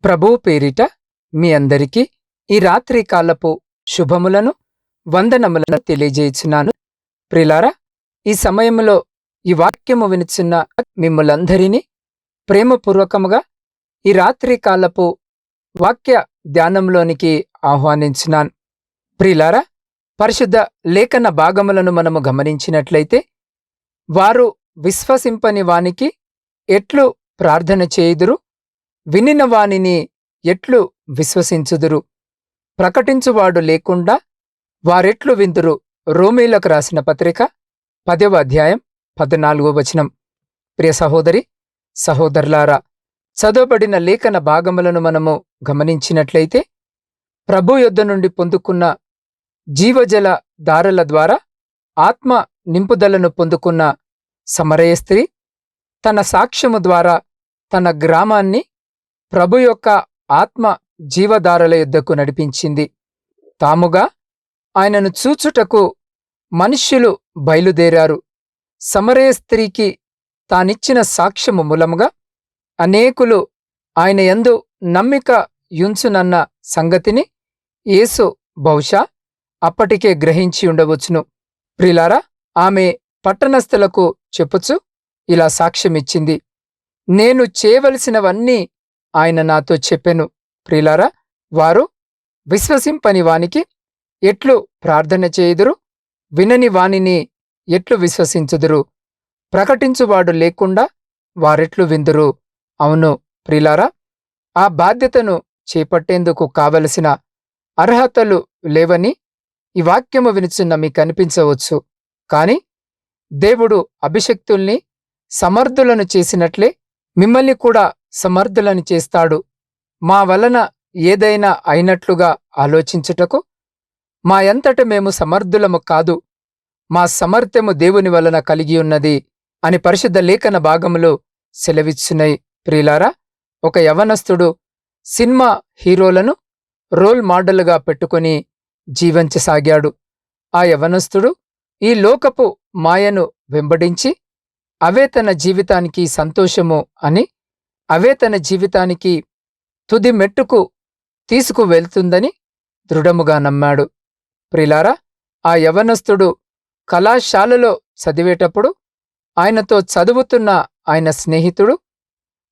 ప్రభువు పేరిట మీ అందరికీ ఈ రాత్రి కాలపు శుభములను వందనములను తెలియజేయుచున్నాను. ప్రియులారా, ఈ సమయంలో ఈ వాక్యము వినుచున్న మిమ్ములందరినీ ప్రేమపూర్వకముగా ఈ రాత్రి కాలపు వాక్య ధ్యానంలోనికి ఆహ్వానించున్నాను. ప్రియులారా, పరిశుద్ధ లేఖన భాగములను మనము గమనించినట్లయితే, వారు విశ్వసింపని వానికి ఎట్లు ప్రార్థన చేయుదురు, వినిన వానిని ఎట్లు విశ్వసించుదురు, ప్రకటించువాడు లేకుండా వారెట్లు విందురు. రోమీలకు రాసిన పత్రిక 10వ అధ్యాయం 14వ వచనం. ప్రియ సహోదరి సహోదరులారా, చదవబడిన లేఖన భాగములను మనము గమనించినట్లయితే, ప్రభు యొద్ద నుండి పొందుకున్న జీవజల దారల ద్వారా ఆత్మ నింపుదలను పొందుకున్న సమరయ స్త్రీ తన సాక్ష్యము ద్వారా తన గ్రామాన్ని ప్రభు యొక్క ఆత్మ జీవధారల యొద్దకు నడిపించింది. తాముగా ఆయనను చూచుటకు మనుష్యులు బయలుదేరారు. సమరయ స్త్రీకి తానిచ్చిన సాక్ష్యము మూలముగా అనేకులు ఆయన యందు నమ్మిక యుంచునన్న సంగతిని యేసు బహుశా అప్పటికే గ్రహించి ఉండవచ్చును. ప్రియులారా, ఆమె పట్టణస్థులకు చెప్పుచు ఇలా సాక్ష్యమిచ్చింది, నేను చేయవలసినవన్నీ ఆయన నాతో చెప్పెను. ప్రియులారా, వారు విశ్వసింపని వానికి ఎట్లు ప్రార్థన చేయుదురు, వినని వానిని ఎట్లు విశ్వసించుదురు, ప్రకటించువాడు లేకుండా వారెట్లు విందురు. అవును ప్రియులారా, ఆ బాధ్యతను చేపట్టేందుకు కావలసిన అర్హతలు లేవని ఈ వాక్యము వినుచున్న మీకు అనిపించవచ్చు. కాని దేవుడు అభిషక్తుల్ని సమర్థులను చేసినట్లే మిమ్మల్ని కూడా సమర్థులను చేస్తాడు. మా వలన ఏదైనా అయినట్లుగా ఆలోచించుటకు మా యంతట మేము సమర్థులము కాదు, మా సమర్థ్యము దేవుని వలన కలిగి ఉన్నది అని పరిశుద్ధ లేఖన భాగములో సెలవిచ్చున్నాయి. ప్రియులారా, ఒక యవనస్తుడు సినిమా హీరోలను రోల్ మోడల్గా పెట్టుకుని జీవించసాగాడు. ఆ యవనస్తుడు ఈ లోకపు మాయను వెంబడించి అవే తన జీవితానికి సంతోషము అని, అవే తన జీవితానికి తుది మెట్టుకు తీసుకువెళ్తుందని దృఢముగా నమ్మాడు. ప్రియులారా, ఆ యవనస్తుడు కళాశాలలో చదివేటప్పుడు ఆయనతో చదువుతున్న ఆయన స్నేహితుడు,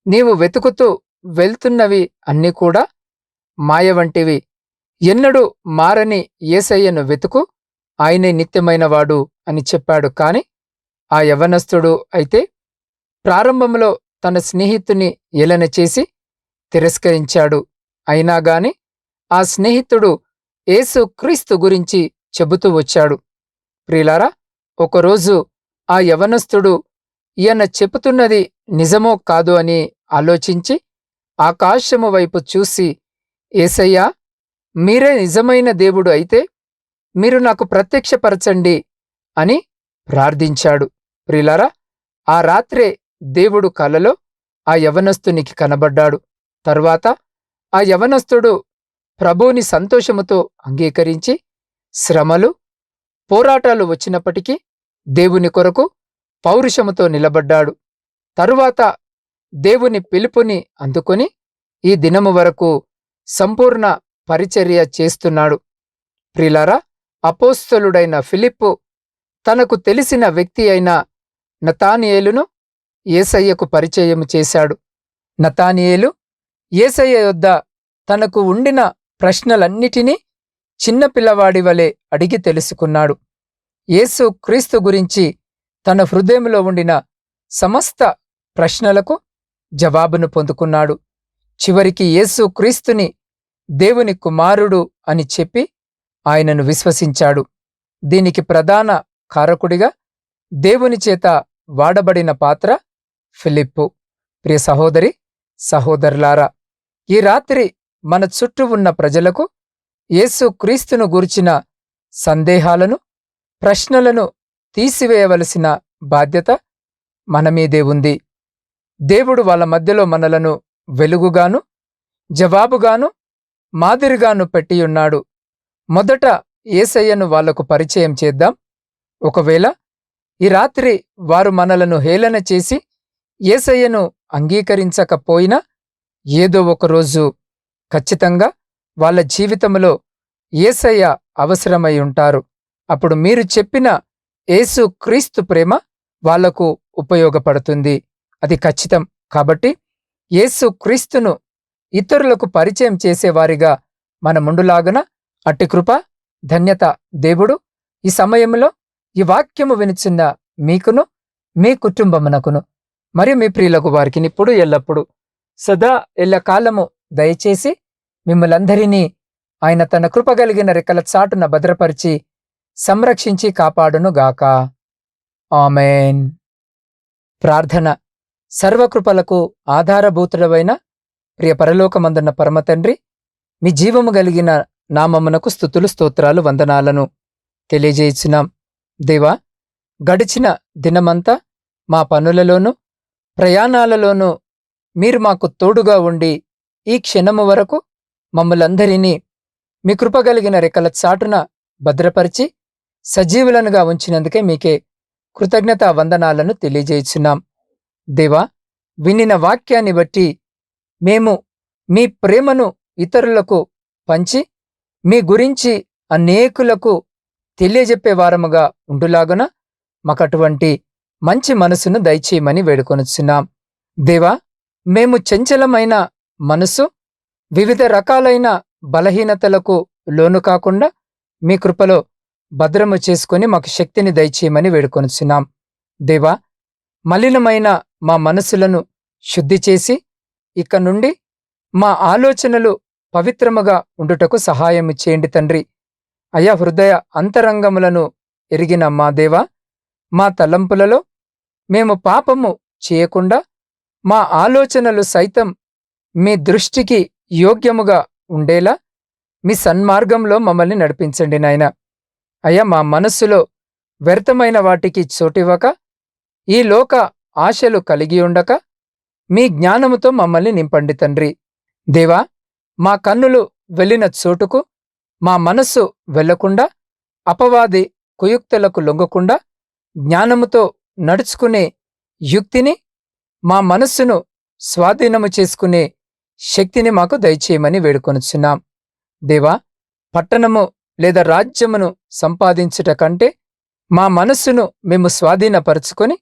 నీవు వెతుకుతూ వెళ్తున్నవి అన్నీ కూడా మాయ వంటివి, ఎన్నడూ మారని యేసయ్యను వెతుకు, ఆయనే నిత్యమైనవాడు అని చెప్పాడు. కాని ఆ యవనస్తుడు అయితే ప్రారంభంలో తన స్నేహితుని ఏలన చేసి తిరస్కరించాడు. అయినాగాని ఆ స్నేహితుడు యేసు క్రీస్తు గురించి చెబుతూ వచ్చాడు. ప్రియులారా, ఒకరోజు ఆ యవనస్తుడు ఈయన చెబుతున్నది నిజమో కాదు అని ఆలోచించి ఆకాశము వైపు చూసి, యేసయ్యా, మీరే నిజమైన దేవుడు అయితే మీరు నాకు ప్రత్యక్షపరచండి అని ప్రార్థించాడు. ప్రియులారా, ఆ రాత్రే దేవుడు కలలో ఆ యవనస్తునికి కనబడ్డాడు. తరువాత ఆ యవనస్తుడు ప్రభువుని సంతోషముతో అంగీకరించి శ్రమలు, పోరాటాలు వచ్చినప్పటికీ దేవుని కొరకు పౌరుషముతో నిలబడ్డాడు. తరువాత దేవుని పిలుపుని అందుకొని ఈ దినము వరకు సంపూర్ణ పరిచర్య చేస్తున్నాడు. ప్రియులారా, అపోస్తలుడైన ఫిలిప్పు తనకు తెలిసిన వ్యక్తి అయిన నతానియేలును యేసయ్యకు పరిచయం చేశాడు. నతానియేలు యేసయ్య యొద్ద తనకు ఉండిన ప్రశ్నలన్నిటినీ చిన్నపిల్లవాడి వలె అడిగి తెలుసుకున్నాడు. యేసు క్రీస్తు గురించి తన హృదయంలో ఉండిన సమస్త ప్రశ్నలకు జవాబును పొందుకున్నాడు. చివరికి యేసు క్రీస్తుని దేవుని కుమారుడు అని చెప్పి ఆయనను విశ్వసించాడు. దీనికి ప్రధాన కారకుడిగా దేవుని చేత వాడబడిన పాత్ర ఫిలిప్పు. ప్రియ సహోదరి సహోదరులారా, ఈ రాత్రి మన చుట్టూ ఉన్న ప్రజలకు యేసు క్రీస్తును గూర్చిన సందేహాలను, ప్రశ్నలను తీసివేయవలసిన బాధ్యత మన మీదే ఉంది. దేవుడు వాళ్ళ మధ్యలో మనలను వెలుగుగాను, జవాబుగాను, మాదిరిగాను పెట్టియున్నాడు. మొదట యేసయ్యను వాళ్లకు పరిచయం చేద్దాం. ఒకవేళ ఈ రాత్రి వారు మనలను హేళన చేసి యేసయ్యను అంగీకరించకపోయినా ఏదో ఒక రోజు ఖచ్చితంగా వాళ్ళ జీవితంలో యేసయ్య అవసరమై ఉంటారు. అప్పుడు మీరు చెప్పిన యేసు క్రీస్తు ప్రేమ వాళ్లకు ఉపయోగపడుతుంది. అది ఖచ్చితం. కాబట్టి యేసు క్రీస్తును ఇతరులకు పరిచయం చేసేవారిగా మనముండులాగున అట్టి కృప, ధన్యత దేవుడు ఈ సమయంలో ఈ వాక్యము వినుచున్న మీకును, మీ కుటుంబమునకును, మరియు మీ ప్రియులకు వారికి ఇప్పుడు ఎల్లప్పుడు సదా ఎల్లకాలము దయచేసి మిమ్మలందరినీ ఆయన తన కృపగలిగిన రెక్కల చాటున భద్రపరిచి సంరక్షించి కాపాడునుగాక. ఆమేన్. ప్రార్థన. సర్వకృపలకు ఆధారభూతుడవైన ప్రియ పరలోకమందున్న పరమతండ్రి, మీ జీవము కలిగిన నామమునకు స్తుతులు, స్తోత్రాలు, వందనాలను తెలియజేయుచున్నాం. దేవా, గడిచిన దినమంతా మా పనులలోనూ ప్రయాణాలలోనూ మీరు మాకు తోడుగా ఉండి ఈ క్షణము వరకు మమ్మలందరినీ మీ కృపగలిగిన రెక్కల చాటున భద్రపరిచి సజీవులనుగా ఉంచినందుకే మీకే కృతజ్ఞతా వందనాలను తెలియజేయుచున్నాం. దేవా, వినిన వాక్యాన్ని బట్టి మేము మీ ప్రేమను ఇతరులకు పంచి మీ గురించి అనేకులకు తెలియజెప్పే వారముగా ఉండులాగున మాకటువంటి మంచి మనసును దయచేయమని వేడుకొనుచున్నాం. దేవా, మేము చంచలమైన మనసు, వివిధ రకాలైన బలహీనతలకు లోను కాకుండా మీ కృపలో భద్రము చేసుకుని మాకు శక్తిని దయచేయమని వేడుకొనుచున్నాం. దేవా, మలినమైన మా మనసులను శుద్ధి చేసి ఇక నుండి మా ఆలోచనలు పవిత్రముగా ఉండుటకు సహాయం చేయండి తండ్రి. అయా, హృదయ అంతరంగములను ఎరిగిన మా దేవా, మా తలంపులలో మేము పాపము చేయకుండా మా ఆలోచనలు సైతం మీ దృష్టికి యోగ్యముగా ఉండేలా మీ సన్మార్గంలో మమ్మల్ని నడిపించండి నాయనా. అయ్యా, మా మనస్సులో వ్యర్థమైన వాటికి చోటివ్వక, ఈ లోక ఆశలు కలిగి ఉండక మీ జ్ఞానముతో మమ్మల్ని నింపండి తండ్రి. దేవా, మా కన్నులు వెళ్ళిన చోటుకు మా మనస్సు వెళ్లకుండా, అపవాది కుయుక్తులకు లొంగకుండా జ్ఞానముతో నడుచుకునే యుక్తిని, మా మనస్సును స్వాధీనము చేసుకునే శక్తిని మాకు దయచేయమని వేడుకొనుచున్నాం. దేవా, పట్టణము లేదా రాజ్యమును సంపాదించుట కంటే మా మనస్సును మేము స్వాధీనపరుచుకొని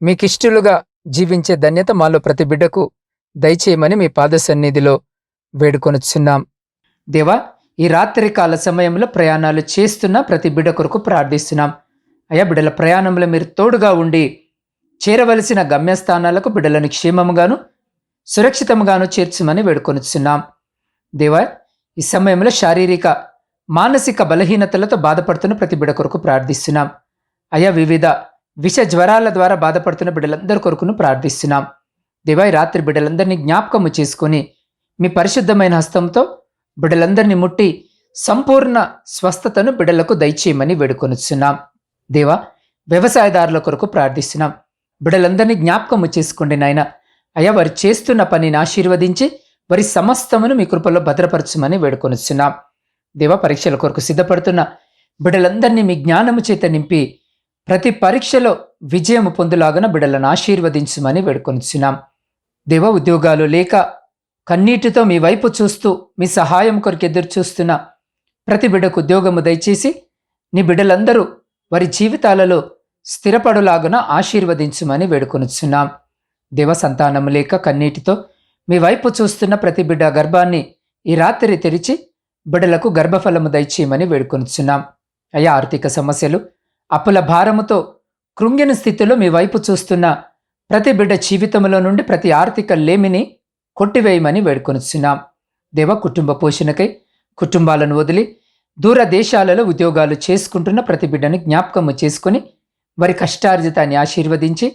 మీకిష్టులుగా జీవించే ధన్యత మాలో ప్రతి బిడ్డకు దయచేయమని మీ పాద సన్నిధిలో వేడుకొనుచున్నాం. దేవా, ఈ రాత్రికాల సమయంలో ప్రయాణాలు చేస్తున్న ప్రతి బిడ్డ కొరకు ప్రార్థిస్తున్నాం. అయ్యా, బిడ్డల ప్రయాణంలో మీరు తోడుగా ఉండి చేరవలసిన గమ్యస్థానాలకు బిడ్డలను క్షేమముగాను సురక్షితముగాను చేర్చమని వేడుకొనుచున్నాం. దేవా, ఈ సమయంలో శారీరక మానసిక బలహీనతలతో బాధపడుతున్న ప్రతి బిడ్డ కొరకు ప్రార్థిస్తున్నాం. అయ్యా, వివిధ విష జ్వరాల ద్వారా బాధపడుతున్న బిడ్డలందరి కొరకును ప్రార్థిస్తున్నాం. దేవా, ఈ రాత్రి బిడ్డలందరినీ జ్ఞాపకము చేసుకుని మీ పరిశుద్ధమైన హస్తంతో బిడ్డలందరినీ ముట్టి సంపూర్ణ స్వస్థతను బిడ్డలకు దయచేయమని వేడుకొనుచున్నాం. దేవా, వ్యవసాయదారుల కొరకు ప్రార్థిస్తున్నాం. బిడ్డలందరినీ జ్ఞాపకము చేసుకోండి నాయన. అయ్యా, వారు చేస్తున్న పనిని ఆశీర్వదించి వారి సమస్తమును మీ కృపలో భద్రపరచుమని వేడుకొనుచున్నాం. దేవా, పరీక్షల కొరకు సిద్ధపడుతున్న బిడ్డలందరినీ మీ జ్ఞానము చేత నింపి ప్రతి పరీక్షలో విజయము పొందులాగన బిడ్డలను ఆశీర్వదించుమని వేడుకొనుచున్నాం. దేవా, ఉద్యోగాలు లేక కన్నీటితో మీ వైపు చూస్తూ మీ సహాయం కొరకు ఎదురు చూస్తున్న ప్రతి బిడ్డకు ఉద్యోగము దయచేసి నీ బిడ్డలందరూ వారి జీవితాలలో స్థిరపడులాగున ఆశీర్వదించుమని వేడుకొనుచున్నాం. దేవ, సంతానము లేక కన్నీటితో మీ వైపు చూస్తున్న ప్రతి బిడ్డ గర్భాన్ని ఈ రాత్రి తెరిచి బిడ్డలకు గర్భఫలము దయచేయమని వేడుకొనుచున్నాం. అయ్యా, ఆర్థిక సమస్యలు, అప్పుల భారముతో కృంగిన స్థితిలో మీ వైపు చూస్తున్న ప్రతి బిడ్డ జీవితంలో నుండి ప్రతి ఆర్థిక లేమిని కొట్టివేయమని వేడుకొనుచున్నాం. దేవ, కుటుంబ పోషణకై కుటుంబాలను వదిలి దూర దేశాలలో ఉద్యోగాలు చేసుకుంటున్న ప్రతి బిడ్డను జ్ఞాపకము చేసుకుని వారి కష్టార్జితాన్ని ఆశీర్వదించి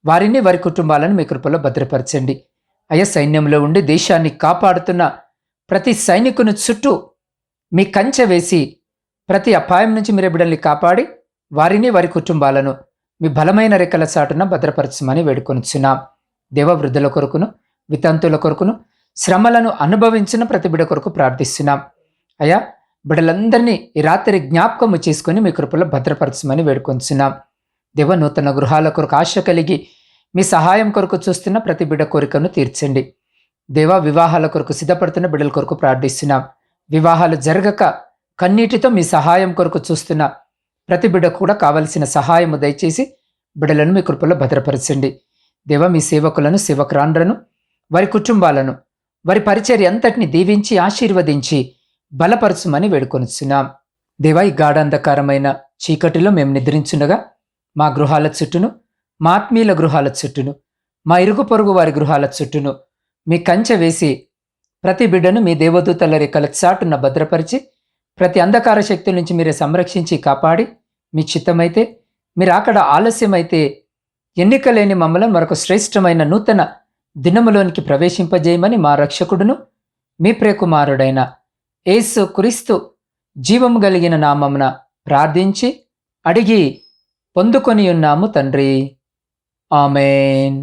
వారిని, వారి కుటుంబాలను మీ కృపలో భద్రపరచండి. అయ్యా, సైన్యంలో ఉండి దేశాన్ని కాపాడుతున్న ప్రతి సైనికుని చుట్టూ మీ కంచె వేసి ప్రతి అపాయం నుంచి మీరే బిడ్డల్ని కాపాడి వారిని, వారి కుటుంబాలను మీ బలమైన రెక్కల చాటున భద్రపరచమని వేడుకొనుచున్నాం. దేవ, వృద్ధుల కొరకును వితంతుల కొరకును శ్రమలను అనుభవించిన ప్రతి బిడ్డ కొరకు ప్రార్థిస్తున్నాం. అయ్యా, బిడ్డలందరినీ ఈ రాత్రి జ్ఞాపకము చేసుకుని మీ కృపలో భద్రపరచమని వేడుకొంచున్నాం. దేవ, నూతన గృహాల కొరకు ఆశ కలిగి మీ సహాయం కొరకు చూస్తున్న ప్రతి బిడ్డ కోరికను తీర్చండి. దేవా, వివాహాల కొరకు సిద్ధపడుతున్న బిడ్డల కొరకు ప్రార్థిస్తున్నాం. వివాహాలు జరగక కన్నీటితో మీ సహాయం కొరకు చూస్తున్న ప్రతి బిడ్డకు కూడా కావలసిన సహాయము దయచేసి బిడ్డలను మీ కృపలో భద్రపరచండి. దేవా, మీ సేవకులను, సేవకురాండ్రను, వారి కుటుంబాలను, వారి పరిచర్య అంతటిని దీవించి ఆశీర్వదించి బలపరచుమని వేడుకొనిచున్నాం. దేవా, ఈ గాఢాంధకారమైన చీకటిలో మేము నిద్రించుండగా మా గృహాల చుట్టూను, మా ఆత్మీయుల గృహాల చుట్టూను, మా ఇరుగు పొరుగు వారి గృహాల చుట్టూను మీ కంచె వేసి ప్రతి బిడ్డను మీ దేవదూతల రెక్కల చాటున భద్రపరిచి ప్రతి అంధకార శక్తుల నుంచి మీరే సంరక్షించి కాపాడి, మీ చిత్తమైతే, మీరు అక్కడ ఆలస్యమైతే ఎన్నికలేని మమ్మల్ని మరొక శ్రేష్టమైన నూతన దినములోనికి ప్రవేశింపజేయమని మా రక్షకుడును మీ ప్రియకుమారుడైన యేసు క్రీస్తు జీవము కలిగిన నామమున ప్రార్థించి అడిగి పొందుకొని ఉన్నాము తండ్రి. ఆమేన్.